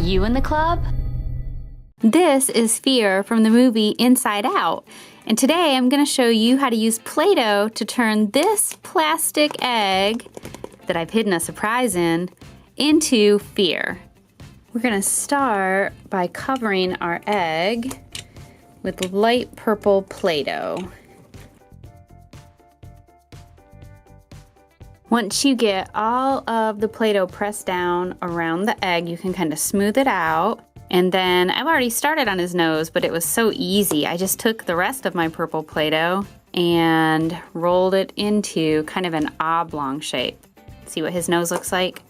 you in the club? This is Fear from the movie Inside Out. And today I'm going to show you how to use Play-Doh to turn this plastic egg that I've hidden a surprise in into Fear. We're going to start by covering our egg with light purple Play-Doh. Once you get all of the Play-Doh pressed down around the egg, you can kind of smooth it out. And then I've already started on his nose, but it was so easy. I just took the rest of my purple Play-Doh and rolled it into kind of an oblong shape. See what his nose looks like?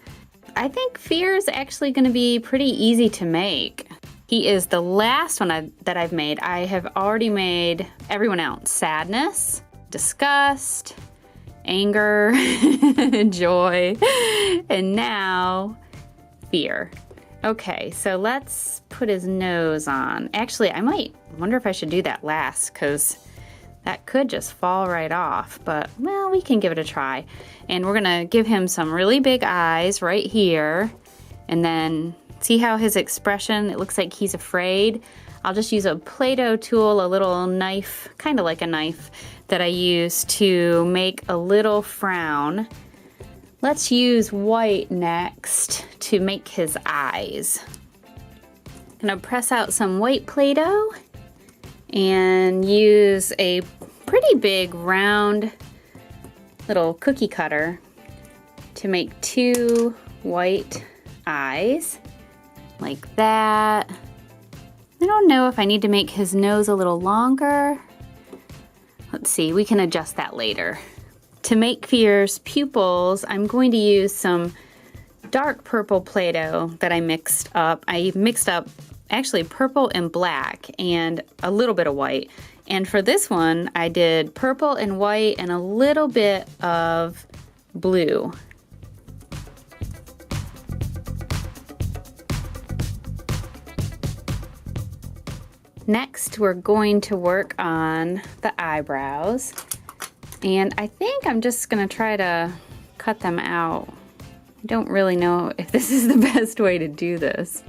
I think Fear is actually going to be pretty easy to make. He is the last one that I've made. I have already made everyone else. Sadness, disgust, anger, joy, and now Fear. Okay, so let's put his nose on. Actually, I might wonder if I should do that last, because that could just fall right off, but well, we can give it a try. And we're gonna give him some really big eyes right here, and then see how his expression, it looks like he's afraid. I'll just use a Play-Doh tool, a little knife, kind of like a knife, that I use to make a little frown. Let's use white next to make his eyes. I'm gonna press out some white Play-Doh and use a pretty big round little cookie cutter to make two white eyes, like that. I don't know if I need to make his nose a little longer. Let's see, we can adjust that later. To make Fear's pupils, I'm going to use some dark purple Play-Doh that I mixed up. I mixed up actually purple and black and a little bit of white. And for this one, I did purple and white and a little bit of blue. Next, we're going to work on the eyebrows. And I think I'm just gonna try to cut them out. I don't really know if this is the best way to do this.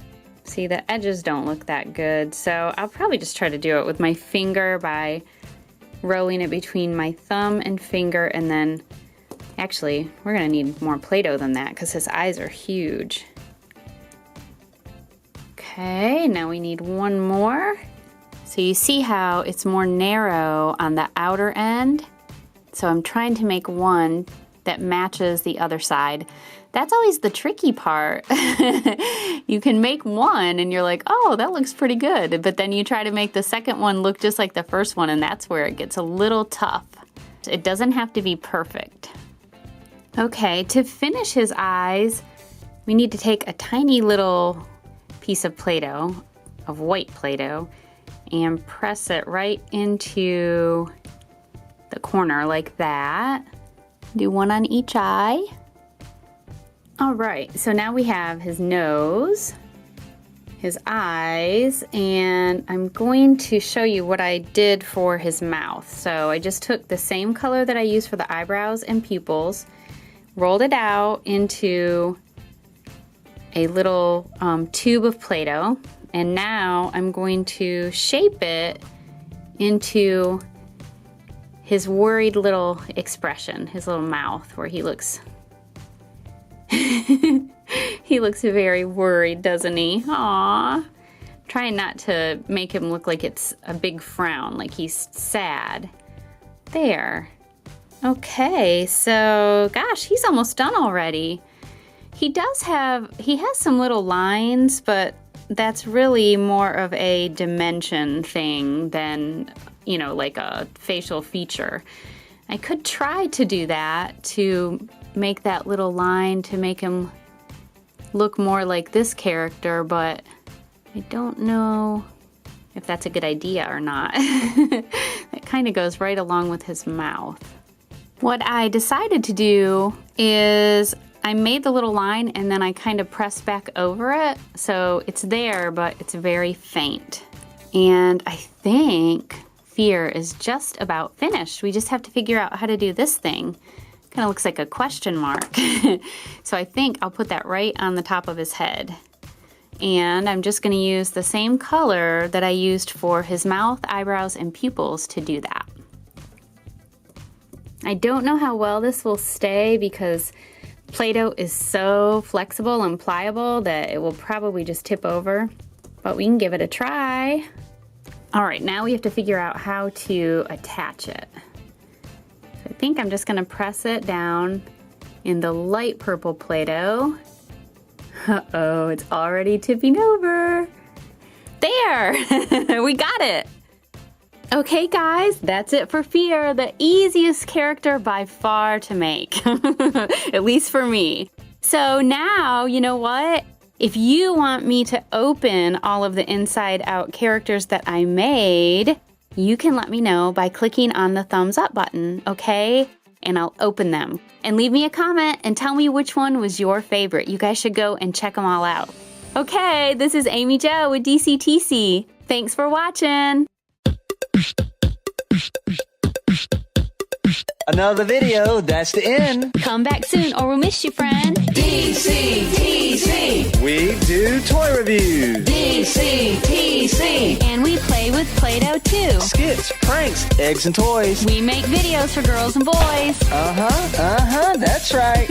See, the edges don't look that good, so I'll probably just try to do it with my finger by rolling it between my thumb and finger, and then, actually, we're gonna need more Play-Doh than that because his eyes are huge. Okay, now we need one more. So you see how it's more narrow on the outer end? So I'm trying to make one that matches the other side. That's always the tricky part. You can make one and you're like, oh, that looks pretty good. But then you try to make the second one look just like the first one, and that's where it gets a little tough. It doesn't have to be perfect. Okay, to finish his eyes, we need to take a tiny little piece of Play-Doh, of white Play-Doh, and press it right into the corner like that. Do one on each eye. All right, so now we have his nose, his eyes, and I'm going to show you what I did for his mouth. So I just took the same color that I used for the eyebrows and pupils, rolled it out into a little tube of Play-Doh, and now I'm going to shape it into his worried little expression, his little mouth where he looks he looks very worried, doesn't he? Aww. Trying not to make him look like it's a big frown, like he's sad. There. Okay, so gosh, he's almost done already. He has some little lines, but that's really more of a dimension thing than, you know, like a facial feature. I could try to do that to make that little line to make him look more like this character, but I don't know if that's a good idea or not. It kind of goes right along with his mouth. What I decided to do is I made the little line and then I kind of pressed back over it. So it's there, but it's very faint. And I think Fear is just about finished. We just have to figure out how to do this thing. Kind of looks like a question mark. So I think I'll put that right on the top of his head. And I'm just gonna use the same color that I used for his mouth, eyebrows, and pupils to do that. I don't know how well this will stay because Play-Doh is so flexible and pliable that it will probably just tip over, but we can give it a try. All right, now we have to figure out how to attach it. So I think I'm just gonna press it down in the light purple Play-Doh. Uh-oh, it's already tipping over. There, we got it. Okay guys, that's it for Fear, the easiest character by far to make, at least for me. So now, you know what? If you want me to open all of the inside out characters that I made, you can let me know by clicking on the thumbs up button, okay? And I'll open them. And leave me a comment and tell me which one was your favorite. You guys should go and check them all out. Okay, this is Amy Jo with DCTC. Thanks for watching. Another video, that's the end. Come back soon or we'll miss you, friend. DCTC. We do toy reviews. DCTC. And we play with Play-Doh too. Skits, pranks, eggs, and toys. We make videos for girls and boys. That's right.